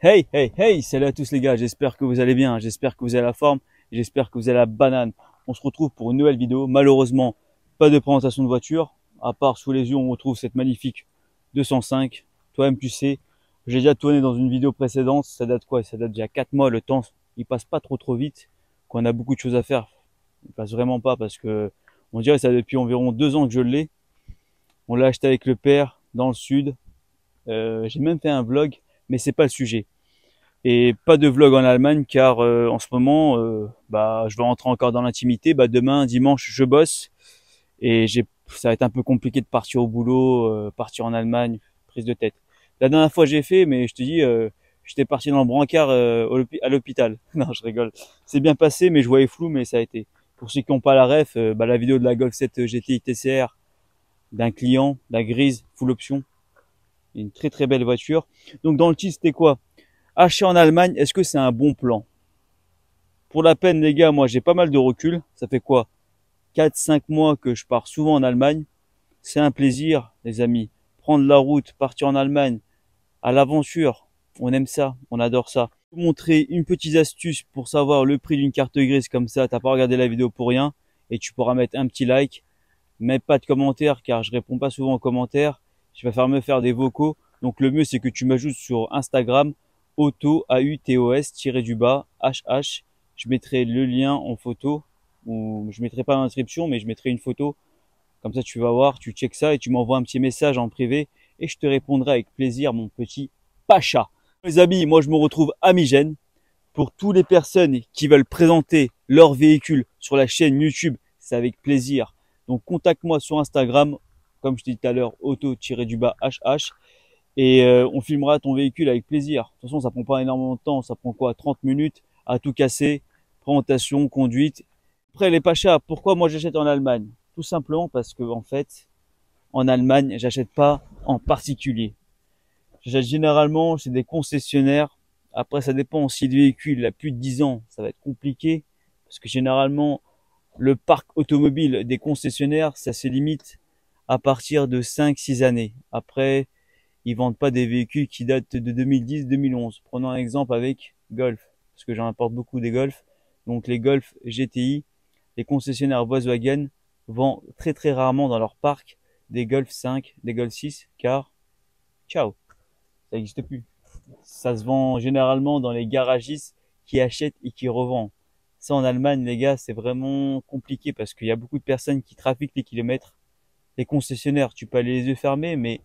Hey, hey, hey, salut à tous les gars, j'espère que vous allez bien, j'espère que vous avez la forme, j'espère que vous avez la banane. On se retrouve pour une nouvelle vidéo. Malheureusement, pas de présentation de voiture, à part sous les yeux, on retrouve cette magnifique 205. Toi-même, tu sais, j'ai déjà tourné dans une vidéo précédente, ça date quoi? Ça date d'il y a 4 mois, le temps, il passe pas trop vite, qu'on a beaucoup de choses à faire. Il passe vraiment pas parce que, on dirait que ça depuis environ 2 ans que je l'ai. On l'a acheté avec le père, dans le sud. J'ai même fait un vlog, mais c'est pas le sujet. Et pas de vlog en Allemagne car en ce moment je vais rentrer encore dans l'intimité. Demain dimanche je bosse et ça va être un peu compliqué de partir au boulot, partir en Allemagne, prise de tête. La dernière fois j'ai fait, mais je te dis j'étais parti dans le brancard à l'hôpital. Non, je rigole. C'est bien passé mais je voyais flou, mais ça a été. Pour ceux qui n'ont pas la ref, la vidéo de la Golf 7 GTI TCR d'un client, la grise full option, une très belle voiture. Donc dans le titre c'était quoi? Acheter en Allemagne, est-ce que c'est un bon plan? Pour la peine, les gars, moi j'ai pas mal de recul. Ça fait quoi? 4, 5 mois que je pars souvent en Allemagne. C'est un plaisir, les amis. Prendre la route, partir en Allemagne, à l'aventure. On aime ça, on adore ça. Je vais vous montrer une petite astuce pour savoir le prix d'une carte grise comme ça. T'as pas regardé la vidéo pour rien. Et tu pourras mettre un petit like. Mets pas de commentaires car je réponds pas souvent aux commentaires. Je préfère me faire des vocaux. Donc le mieux c'est que tu m'ajoutes sur Instagram auto autos tiré du bas hh. Je mettrai le lien en photo ou je mettrai pas l'inscription mais je mettrai une photo. Comme ça tu vas voir, tu check ça et tu m'envoies un petit message en privé et je te répondrai avec plaisir mon petit Pacha. Les amis, moi je me retrouve à Migène. Pour toutes les personnes qui veulent présenter leur véhicule sur la chaîne YouTube, c'est avec plaisir. Donc contacte-moi sur Instagram, comme je t'ai dit tout à l'heure, auto-du-bas HH, et on filmera ton véhicule avec plaisir. De toute façon, ça prend pas énormément de temps, ça prend quoi? 30 minutes à tout casser, présentation, conduite. Après les Pachas, pourquoi moi j'achète en Allemagne? Tout simplement parce que en fait, en Allemagne, j'achète pas en particulier. J'achète généralement chez des concessionnaires. Après, ça dépend si le véhicule a plus de 10 ans, ça va être compliqué. Parce que généralement, le parc automobile des concessionnaires, ça se limite à partir de 5, 6 années. Après, ils vendent pas des véhicules qui datent de 2010, 2011. Prenons un exemple avec Golf, parce que j'en importe beaucoup des Golf. Donc les Golf GTI, les concessionnaires Volkswagen vendent très rarement dans leur parc des Golf 5, des Golf 6, car ciao, ça n'existe plus. Ça se vend généralement dans les garagistes qui achètent et qui revendent. Ça en Allemagne, les gars, c'est vraiment compliqué parce qu'il y a beaucoup de personnes qui trafiquent les kilomètres. Les concessionnaires, tu peux aller les yeux fermés, mais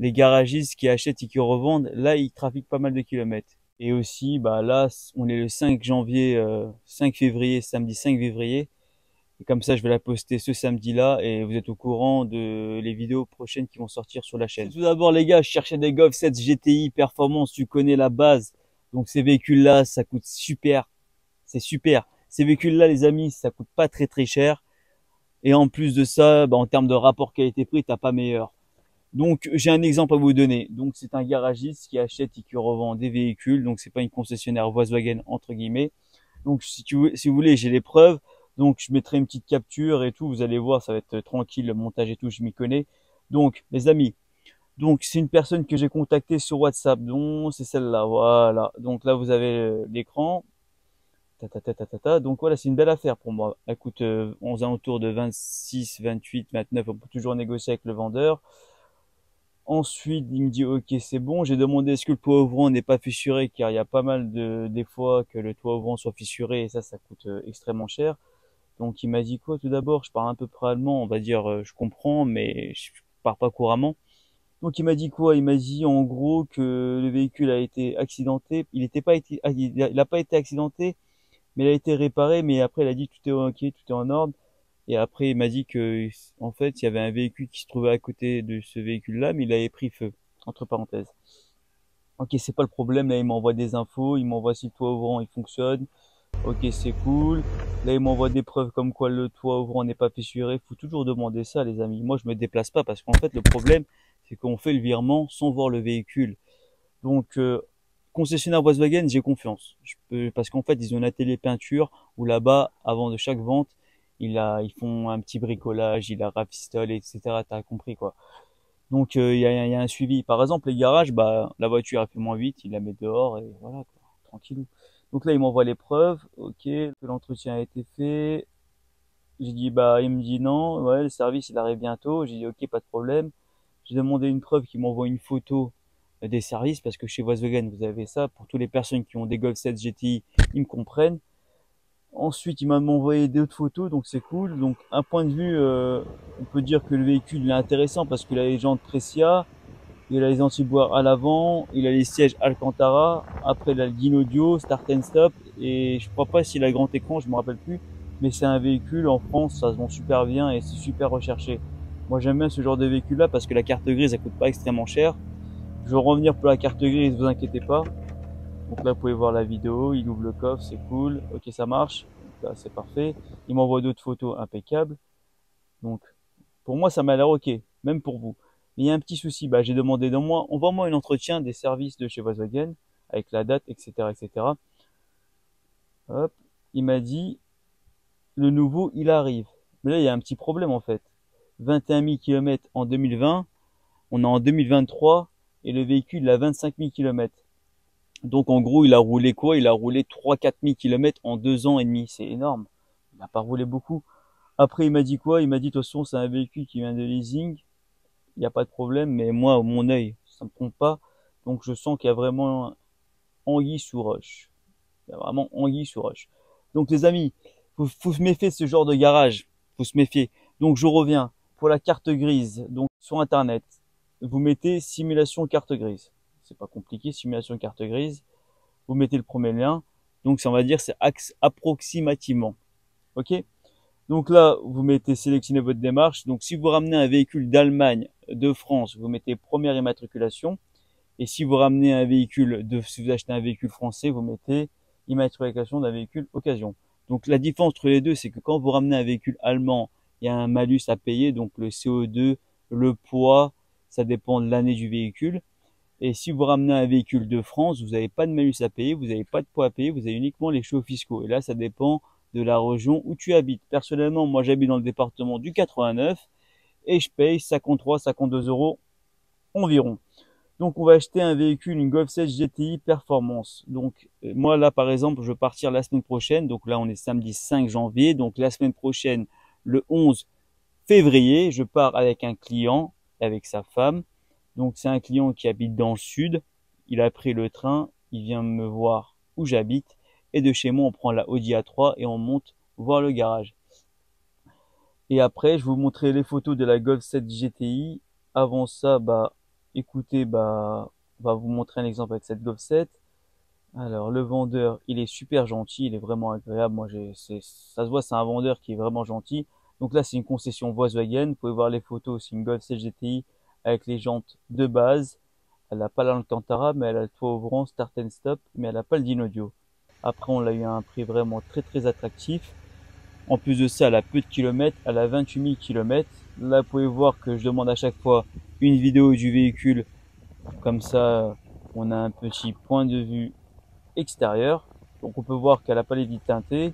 les garagistes qui achètent et qui revendent, là, ils trafiquent pas mal de kilomètres. Et aussi, là, on est le 5 janvier, 5 février, samedi 5 février. Et comme ça, je vais la poster ce samedi-là et vous êtes au courant de les vidéos prochaines qui vont sortir sur la chaîne. Tout d'abord, les gars, je cherchais des Golf 7 GTI Performance, tu connais la base. Donc ces véhicules-là, ça coûte super. C'est super. Ces véhicules-là, les amis, ça coûte pas très cher. Et en plus de ça, en termes de rapport qualité-prix, t'as pas meilleur. Donc j'ai un exemple à vous donner. Donc c'est un garagiste qui achète et qui revend des véhicules. Donc c'est pas une concessionnaire Volkswagen entre guillemets. Donc si vous voulez, j'ai les preuves. Donc je mettrai une petite capture et tout. Vous allez voir, ça va être tranquille, le montage et tout, je m'y connais. Donc les amis, donc c'est une personne que j'ai contactée sur WhatsApp. Donc c'est celle-là, voilà. Donc là vous avez l'écran. Donc voilà, c'est une belle affaire pour moi. Elle coûte 11 alentours de 26, 28, 29. On peut toujours négocier avec le vendeur. Ensuite, il me dit ok, c'est bon. J'ai demandé est-ce que le toit ouvrant n'est pas fissuré, car il y a pas mal des fois que le toit ouvrant soit fissuré et ça coûte extrêmement cher. Donc il m'a dit quoi tout d'abord? Je parle un peu près allemand, on va dire, je comprends, mais je parle pas couramment. Donc il m'a dit quoi? Il m'a dit en gros que le véhicule a été accidenté. Il a pas été accidenté, mais il a été réparé. Mais après il a dit tout est ok, tout est en ordre. Et après, il m'a dit que, en fait, il y avait un véhicule qui se trouvait à côté de ce véhicule-là, mais il avait pris feu. Entre parenthèses. Ok, c'est pas le problème. Là, il m'envoie des infos. Il m'envoie si le toit ouvrant, il fonctionne. Ok, c'est cool. Là, il m'envoie des preuves comme quoi le toit ouvrant n'est pas fissuré. Faut toujours demander ça, les amis. Moi, je me déplace pas parce qu'en fait, le problème, c'est qu'on fait le virement sans voir le véhicule. Donc, concessionnaire Volkswagen, j'ai confiance. Parce qu'en fait, ils ont un atelier peinture où là-bas, avant de chaque vente, ils font un petit bricolage, ils la rafistolent, etc. T'as compris quoi. Donc il y a un suivi. Par exemple, les garages, bah la voiture a fait moins vite, il la met dehors et voilà, quoi, tranquillou. Donc là, il m'envoie les preuves, ok, que l'entretien a été fait. J'ai dit bah il me dit non, ouais, le service il arrive bientôt. J'ai dit ok, pas de problème. J'ai demandé une preuve qui m'envoie une photo des services parce que chez Volkswagen vous avez ça. Pour toutes les personnes qui ont des Golf 7 GTI, ils me comprennent. Ensuite, il m'a envoyé d'autres photos, donc c'est cool. Donc, un point de vue, on peut dire que le véhicule est intéressant parce qu'il a les jantes Precia, il a les anti-bois à l'avant, il a les sièges Alcantara, après il a le Guin Audio, Start and Stop, et je crois pas s'il a le grand écran, je me rappelle plus. Mais c'est un véhicule, en France, ça se vend super bien et c'est super recherché. Moi, j'aime bien ce genre de véhicule-là parce que la carte grise, elle coûte pas extrêmement cher. Je vais revenir pour la carte grise, vous inquiétez pas. Donc là, vous pouvez voir la vidéo, il ouvre le coffre, c'est cool, ok, ça marche. Donc là, c'est parfait. Il m'envoie d'autres photos impeccables. Donc, pour moi, ça m'a l'air ok, même pour vous. Mais il y a un petit souci, bah, j'ai demandé dans moi, envoie-moi un entretien des services de chez Volkswagen, avec la date, etc., etc. Hop, il m'a dit, le nouveau, il arrive. Mais là, il y a un petit problème, en fait. 21 000 km en 2020, on est en 2023, et le véhicule, il a 25 000 km. Donc en gros, il a roulé quoi? Il a roulé 3-4 000 km en 2 ans et demi. C'est énorme. Il n'a pas roulé beaucoup. Après, il m'a dit quoi? Il m'a dit, de toute façon, c'est un véhicule qui vient de leasing. Il n'y a pas de problème. Mais moi, mon œil, ça ne me trompe pas. Donc je sens qu'il y a vraiment anguille sous roche. Il y a vraiment anguille sous roche. Donc les amis, faut se méfier de ce genre de garage. Faut se méfier. Donc je reviens pour la carte grise. Donc sur Internet, vous mettez simulation carte grise. C'est pas compliqué, simulation carte grise. Vous mettez le premier lien. Donc, ça, on va dire, c'est approximativement. OK? Donc là, vous mettez sélectionner votre démarche. Donc, si vous ramenez un véhicule d'Allemagne, de France, vous mettez première immatriculation. Et si vous ramenez un véhicule si vous achetez un véhicule français, vous mettez immatriculation d'un véhicule occasion. Donc, la différence entre les deux, c'est que quand vous ramenez un véhicule allemand, il y a un malus à payer. Donc, le CO2, le poids, ça dépend de l'année du véhicule. Et si vous ramenez un véhicule de France, vous n'avez pas de malus à payer, vous n'avez pas de poids à payer, vous avez uniquement les chauds fiscaux. Et là, ça dépend de la région où tu habites. Personnellement, moi, j'habite dans le département du 89 et je paye 53, 52 euros environ. Donc, on va acheter un véhicule, une Golf 7 GTI Performance. Donc, moi, là, par exemple, je vais partir la semaine prochaine. Donc là, on est samedi 5 janvier. Donc, la semaine prochaine, le 11 février, je pars avec un client, avec sa femme. Donc c'est un client qui habite dans le sud. Il a pris le train, il vient me voir où j'habite. Et de chez moi, on prend la Audi A3 et on monte voir le garage. Et après, je vais vous montrer les photos de la Golf 7 GTI. Avant ça, bah, écoutez, bah, on va vous montrer un exemple avec cette Golf 7. Alors, le vendeur, il est super gentil, il est vraiment agréable. Moi, ça se voit, c'est un vendeur qui est vraiment gentil. Donc là, c'est une concession Volkswagen. Vous pouvez voir les photos, c'est une Golf 7 GTI avec les jantes de base. Elle n'a pas l'Alcantara, mais elle a le toit ouvrant, Start and Stop, mais elle n'a pas le Din Audio. Après, on l'a eu à un prix vraiment très très attractif. En plus de ça, elle a peu de kilomètres, elle a 28 000 kilomètres. Là, vous pouvez voir que je demande à chaque fois une vidéo du véhicule. Comme ça, on a un petit point de vue extérieur. Donc on peut voir qu'elle a pas les vitres teintées.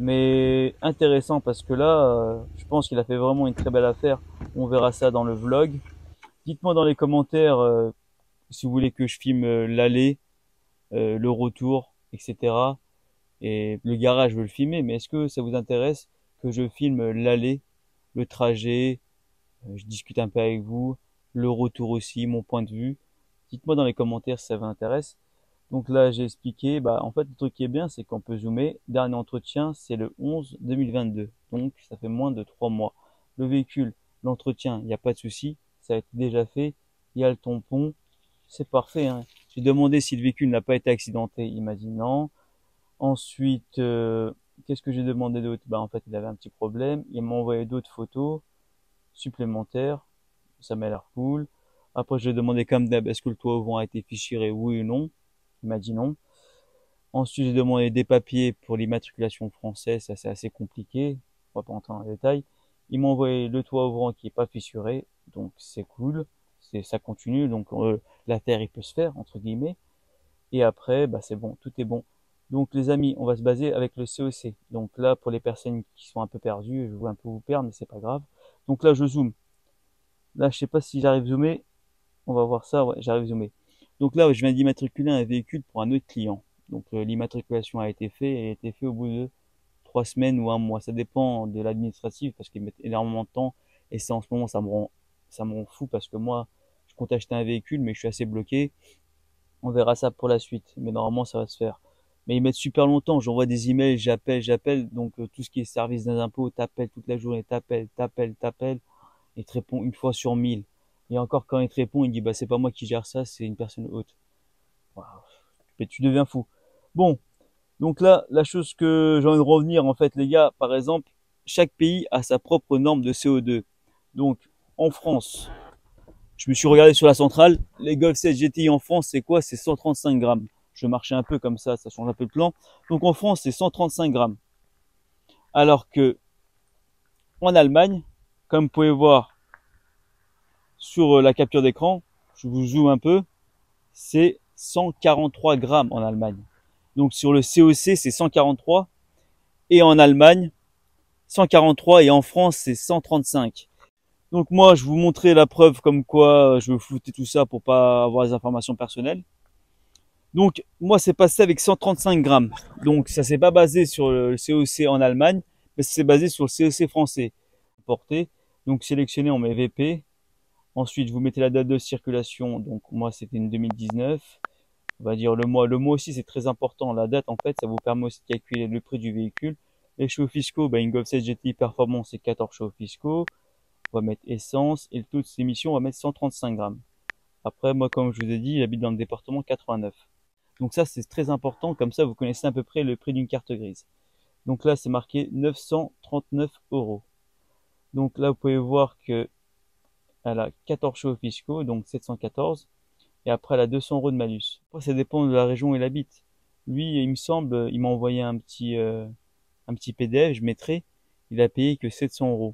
Mais intéressant parce que là, je pense qu'il a fait vraiment une très belle affaire. On verra ça dans le vlog. Dites-moi dans les commentaires si vous voulez que je filme l'aller, le retour, etc. Et le garage, je veux le filmer, mais est-ce que ça vous intéresse que je filme l'aller, le trajet, je discute un peu avec vous, le retour aussi, mon point de vue. Dites-moi dans les commentaires si ça vous intéresse. Donc là, j'ai expliqué, bah, en fait, le truc qui est bien, c'est qu'on peut zoomer. Dernier entretien, c'est le 11 2022. Donc, ça fait moins de 3 mois. Le véhicule, l'entretien, il n'y a pas de souci. Ça a été déjà fait. Il y a le tampon. C'est parfait, hein. J'ai demandé si le véhicule n'a pas été accidenté. Il m'a dit non. Ensuite, qu'est-ce que j'ai demandé d'autre? Bah, en fait, il avait un petit problème. Il m'a envoyé d'autres photos supplémentaires. Ça m'a l'air cool. Après, j'ai demandé comme d'hab, est-ce que le toit ouvrant a été fichiré, oui ou non? Il m'a dit non. Ensuite, j'ai demandé des papiers pour l'immatriculation française. Ça, c'est assez compliqué. On va pas entrer dans les détails. Il m'a envoyé le toit ouvrant qui est pas fissuré. Donc, c'est cool. Ça continue. Donc, l'affaire, il peut se faire, entre guillemets. Et après, bah, c'est bon. Tout est bon. Donc, les amis, on va se baser avec le COC. Donc là, pour les personnes qui sont un peu perdues, je veux un peu vous perdre, mais c'est pas grave. Donc là, je zoome. Là, je sais pas si j'arrive à zoomer. On va voir ça, ouais, j'arrive à zoomer. Donc là, je viens d'immatriculer un véhicule pour un autre client. Donc l'immatriculation a été faite et elle a été faite au bout de 3 semaines ou un mois. Ça dépend de l'administratif parce qu'ils mettent énormément de temps. Et ça, en ce moment, ça me rend fou parce que moi, je compte acheter un véhicule, mais je suis assez bloqué. On verra ça pour la suite. Mais normalement, ça va se faire. Mais ils mettent super longtemps. J'envoie des emails, j'appelle. Donc tout ce qui est service des impôts, t'appelles toute la journée, t'appelles. Il te répond une fois sur 1000. Et encore, quand il te répond, il dit, bah, c'est pas moi qui gère ça, c'est une personne haute. Waouh. Mais tu deviens fou. Bon. Donc là, la chose que j'ai envie de revenir, en fait, les gars, par exemple, chaque pays a sa propre norme de CO2. Donc, en France, je me suis regardé sur la centrale, les Golf 7 GTI en France, c'est quoi? C'est 135 grammes. Je marchais un peu comme ça change un peu de plan. Donc en France, c'est 135 grammes. Alors que en Allemagne, comme vous pouvez voir sur la capture d'écran, je vous zoome un peu, c'est 143 grammes en Allemagne. Donc sur le COC, c'est 143. Et en Allemagne, 143. Et en France, c'est 135. Donc moi, je vous montrais la preuve comme quoi je veux flouter tout ça pour pas avoir des informations personnelles. Donc moi, c'est passé avec 135 grammes. Donc ça s'est pas basé sur le COC en Allemagne, mais c'est basé sur le COC français. Porté. Donc sélectionné, on met VP. Ensuite, vous mettez la date de circulation. Donc moi, c'était une 2019. On va dire le mois. Le mois aussi, c'est très important. La date, en fait, ça vous permet aussi de calculer le prix du véhicule. Les chevaux fiscaux, une Golf 7 GTI Performance, c'est 14 chevaux fiscaux. On va mettre essence. Et le taux de émission, on va mettre 135 grammes. Après, moi, comme je vous ai dit, j'habite dans le département 89. Donc ça, c'est très important. Comme ça, vous connaissez à peu près le prix d'une carte grise. Donc là, c'est marqué 939 euros. Donc là, vous pouvez voir que elle a 14 chevaux fiscaux, donc 714. Et après, elle a 200 euros de malus. Après, ça dépend de la région où elle habite. Lui, il me semble, il m'a envoyé un petit PDF, je mettrai. Il a payé que 700 euros.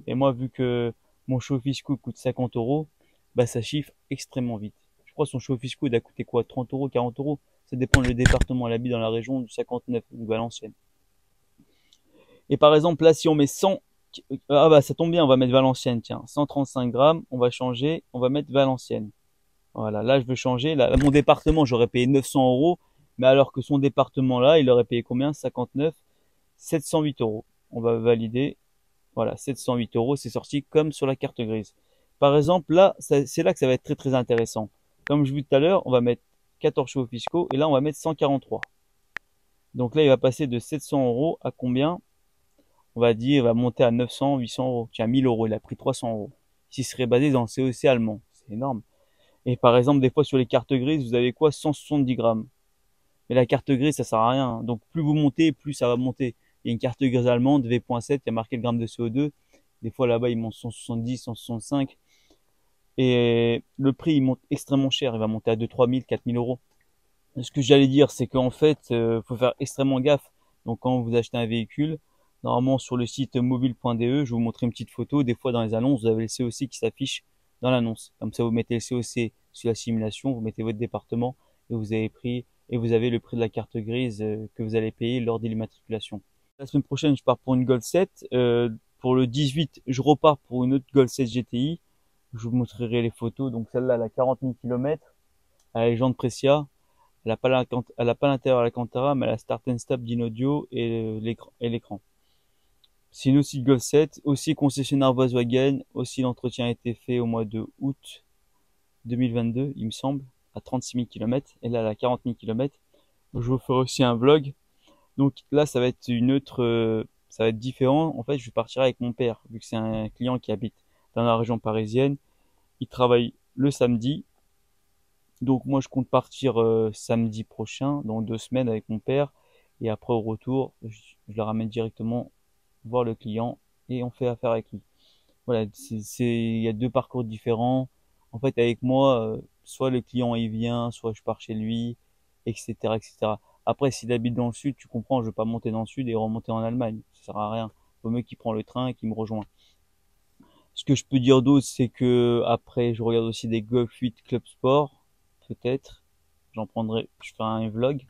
Et moi, vu que mon chevaux fiscaux coûte 50 euros, bah, ça chiffre extrêmement vite. Je crois que son chevaux fiscaux, il a coûté quoi? 30 euros, 40 euros? Ça dépend du département. Elle habite dans la région du 59, ou Valenciennes. Et par exemple, là, si on met 100, ah bah, ça tombe bien, on va mettre Valenciennes, tiens. 135 grammes, on va changer, on va mettre Valenciennes. Voilà, là, je veux changer. Là, mon département, j'aurais payé 900 euros. Mais alors que son département là, il aurait payé combien? 59, 708 euros. On va valider. Voilà, 708 euros, c'est sorti comme sur la carte grise. Par exemple, là, c'est là que ça va être très très intéressant. Comme je vous dis tout à l'heure, on va mettre 14 chevaux fiscaux et là, on va mettre 143. Donc là, il va passer de 700 euros à combien? On va dire, il va monter à 900, 800 euros. Tiens, 1000 euros, il a pris 300 euros. S'il serait basé dans le COC allemand, c'est énorme. Et par exemple, des fois sur les cartes grises, vous avez quoi? 170 grammes. Mais la carte grise, ça sert à rien. Donc plus vous montez, plus ça va monter. Il y a une carte grise allemande, V.7, il y a marqué le gramme de CO2. Des fois là-bas, il monte 170, 165. Et le prix, il monte extrêmement cher. Il va monter à 2, 3 000, 4 000 euros. Ce que j'allais dire, c'est qu'en fait, faut faire extrêmement gaffe. Donc quand vous achetez un véhicule, normalement sur le site mobile.de, je vous montrer une petite photo. Des fois dans les annonces, vous avez le COC qui s'affiche dans l'annonce. Comme ça, vous mettez le COC sur la simulation, vous mettez votre département et vous avez pris et vous avez le prix de la carte grise que vous allez payer lors de l'immatriculation. La semaine prochaine, je pars pour une Golf 7. Pour le 18, je repars pour une autre Golf 7 GTI. Je vous montrerai les photos. Donc celle-là, elle a 40 000 km. Elle a les jantes Precia. Elle n'a pas l'intérieur Alcantara, mais elle a Start and Stop d'Inaudio et l'écran. C'est une aussi Golf 7, aussi concessionnaire Volkswagen. Aussi l'entretien a été fait au mois de août 2022, il me semble, à 36 000 km. Et là, elle a 40 000 km. Je vous ferai aussi un vlog. Donc là, ça va être ça va être différent. En fait, je vais partir avec mon père, vu que c'est un client qui habite dans la région parisienne. Il travaille le samedi. Donc moi, je compte partir samedi prochain, dans 2 semaines avec mon père. Et après, au retour, je le ramène directement voir le client et on fait affaire avec lui. Voilà, il y a deux parcours différents. En fait, avec moi, soit le client il vient, soit je pars chez lui, etc., etc. Après, s'il habite dans le sud, tu comprends, je vais pas monter dans le sud et remonter en Allemagne. Ça sert à rien. Vaut mieux qu'il prend le train et qu'il me rejoint. Ce que je peux dire d'autre, c'est que après, je regarde aussi des Golf 8 Club Sport, peut-être. J'en prendrai, je ferai un vlog.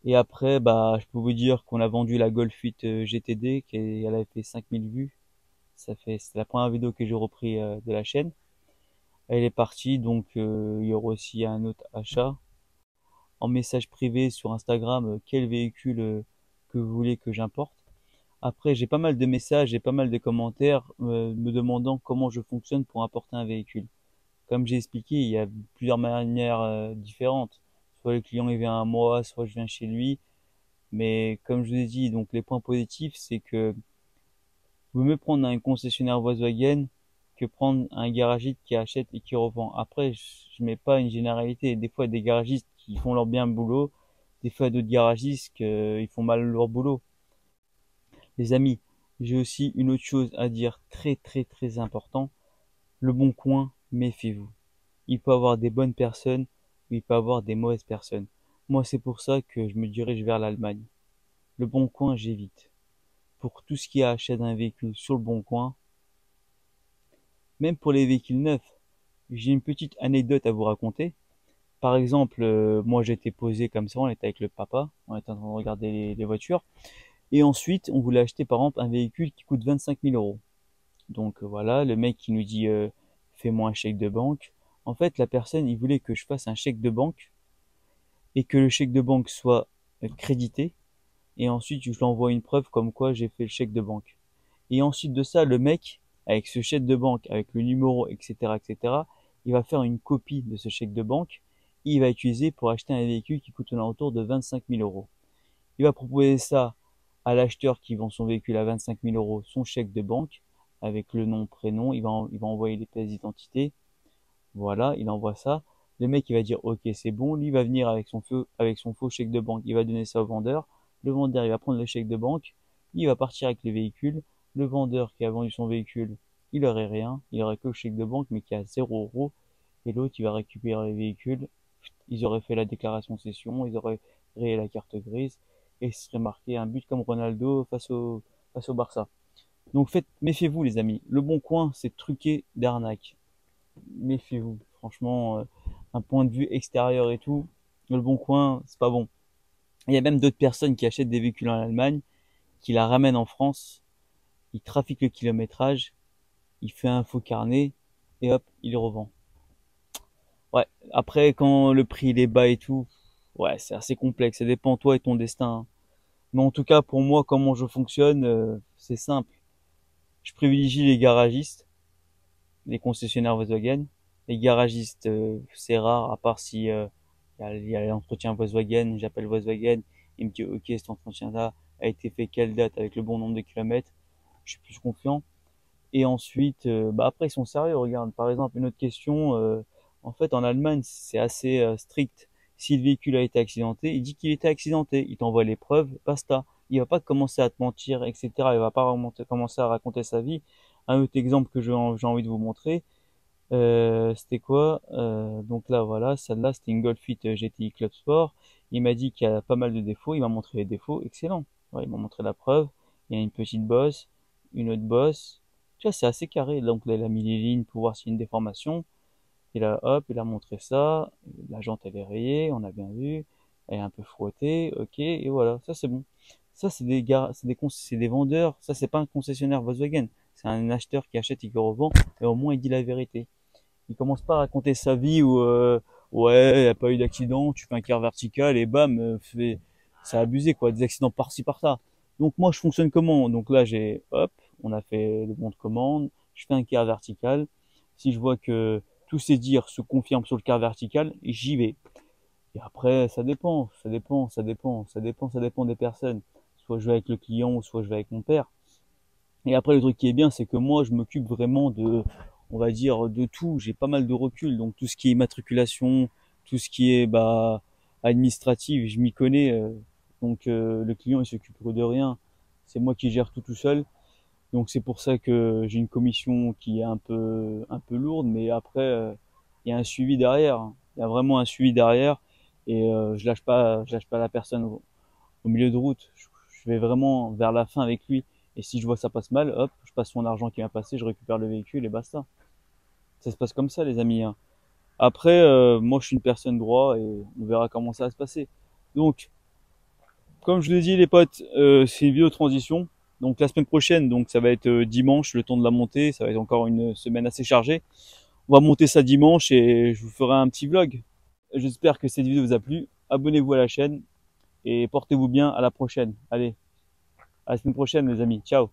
Et après, bah, je peux vous dire qu'on a vendu la Golf 8 GTD, elle avait fait 5000 vues. C'est la première vidéo que j'ai repris de la chaîne. Elle est partie, donc il y aura aussi un autre achat. En message privé sur Instagram, quel véhicule que vous voulez que j'importe. Après, j'ai pas mal de messages et pas mal de commentaires me demandant comment je fonctionne pour importer un véhicule. Comme j'ai expliqué, il y a plusieurs manières différentes. Soit le client il vient à moi, soit je viens chez lui. Mais comme je vous ai dit, donc les points positifs, c'est que vaut mieux prendre un concessionnaire Volkswagen que prendre un garagiste qui achète et qui revend. Après, je mets pas une généralité. Des fois, il y a des garagistes qui font leur bien boulot. Des fois, d'autres garagistes qui font mal leur boulot. Les amis, j'ai aussi une autre chose à dire très très très important. Le bon coin, méfiez-vous. Il peut avoir des bonnes personnes ou il peut avoir des mauvaises personnes. Moi, c'est pour ça que je me dirige vers l'Allemagne. Le bon coin, j'évite. Pour tout ce qui est achat d'un véhicule sur le bon coin, même pour les véhicules neufs, j'ai une petite anecdote à vous raconter. Par exemple, moi j'étais posé comme ça, on était avec le papa, on était en train de regarder les voitures, et ensuite on voulait acheter par exemple un véhicule qui coûte 25 000 euros. Donc voilà, le mec qui nous dit fais-moi un chèque de banque. En fait, la personne, il voulait que je fasse un chèque de banque et que le chèque de banque soit crédité, et ensuite je lui envoie une preuve comme quoi j'ai fait le chèque de banque. Et ensuite de ça, le mec, avec ce chèque de banque, avec le numéro, etc., etc., il va faire une copie de ce chèque de banque et il va utiliser pour acheter un véhicule qui coûte autour de 25 000 euros. Il va proposer ça à l'acheteur qui vend son véhicule à 25 000 euros, son chèque de banque, avec le nom, prénom, il va envoyer les pièces d'identité. Voilà, il envoie ça. Le mec, il va dire, ok, c'est bon. Lui, il va venir avec son faux chèque de banque. Il va donner ça au vendeur. Le vendeur, il va prendre le chèque de banque. Il va partir avec le véhicule. Le vendeur qui a vendu son véhicule, il aurait rien. Il aurait que le chèque de banque, mais qui a 0 euros. Et l'autre, il va récupérer le véhicule. Ils auraient fait la déclaration de cession. Ils auraient rayé la carte grise. Et ce serait marqué un but comme Ronaldo face au Barça. Donc méfiez-vous les amis. Le bon coin, c'est truqué d'arnaque. Méfiez-vous. Franchement, un point de vue extérieur et tout, le bon coin, c'est pas bon. Il y a même d'autres personnes qui achètent des véhicules en Allemagne, qui la ramènent en France, ils trafiquent le kilométrage, il fait un faux carnet, et hop, il le revend. Ouais, après, quand le prix il est bas et tout, ouais, c'est assez complexe, ça dépend de toi et ton destin, hein. Mais en tout cas, pour moi, comment je fonctionne, c'est simple. Je privilégie les garagistes, les concessionnaires Volkswagen. Les garagistes, c'est rare, à part si il y a l'entretien Volkswagen, j'appelle Volkswagen, il me dit ok, cet entretien-là a été fait quelle date avec le bon nombre de kilomètres, je suis plus confiant. Et ensuite, bah après ils sont sérieux, regarde, par exemple une autre question, en fait en Allemagne c'est assez strict. Si le véhicule a été accidenté, il dit qu'il était accidenté, il t'envoie les preuves, basta. Il va pas commencer à te mentir, etc. Il va pas commencer à raconter sa vie. Un autre exemple que j'ai envie de vous montrer, c'était quoi? Donc là, voilà, celle-là, c'était une Golf 8 GTI Club Sport. Il m'a dit qu'il y a pas mal de défauts. Il m'a montré les défauts. Excellent. Ouais, il m'a montré la preuve. Il y a une petite bosse, une autre bosse. Tu vois, c'est assez carré. Donc là, il a mis les lignes pour voir s'il y a une déformation. Et là, hop, il a montré ça. La jante, elle est rayée. On a bien vu. Elle est un peu frottée. Ok. Et voilà. Ça, c'est bon. Ça, c'est des gars, c'est des vendeurs. Ça, c'est pas un concessionnaire Volkswagen. C'est un acheteur qui achète et qui revend. Et au moins, il dit la vérité. Il commence pas à raconter sa vie où ouais, il n'y a pas eu d'accident, tu fais un quart vertical et bam, c'est abusé quoi, des accidents par-ci par-là. Donc moi je fonctionne comment? Donc là j'ai hop, on a fait le bon de commande, je fais un quart vertical. Si je vois que tous ces dires se confirment sur le quart vertical, j'y vais. Et après ça dépend des personnes. Soit je vais avec le client ou soit je vais avec mon père. Et après, le truc qui est bien, c'est que moi, je m'occupe vraiment de, on va dire, de tout. J'ai pas mal de recul. Donc, tout ce qui est immatriculation, tout ce qui est, bah, administratif, je m'y connais. Donc, le client, il s'occupe de rien. C'est moi qui gère tout seul. Donc, c'est pour ça que j'ai une commission qui est un peu lourde. Mais après, il y a un suivi derrière, hein. Il y a vraiment un suivi derrière. Et je lâche pas la personne au milieu de route. Je vais vraiment vers la fin avec lui. Et si je vois que ça passe mal, hop, je passe son argent qui m'a passé, je récupère le véhicule et basta. Ça se passe comme ça, les amis, hein. Après, moi, je suis une personne droit et on verra comment ça va se passer. Donc, comme je l'ai dit, les potes, c'est une vidéo de transition. Donc la semaine prochaine, donc ça va être dimanche, le temps de la montée, ça va être encore une semaine assez chargée. On va monter ça dimanche et je vous ferai un petit vlog. J'espère que cette vidéo vous a plu. Abonnez-vous à la chaîne et portez-vous bien. À la prochaine. Allez, à la semaine prochaine les amis. Ciao.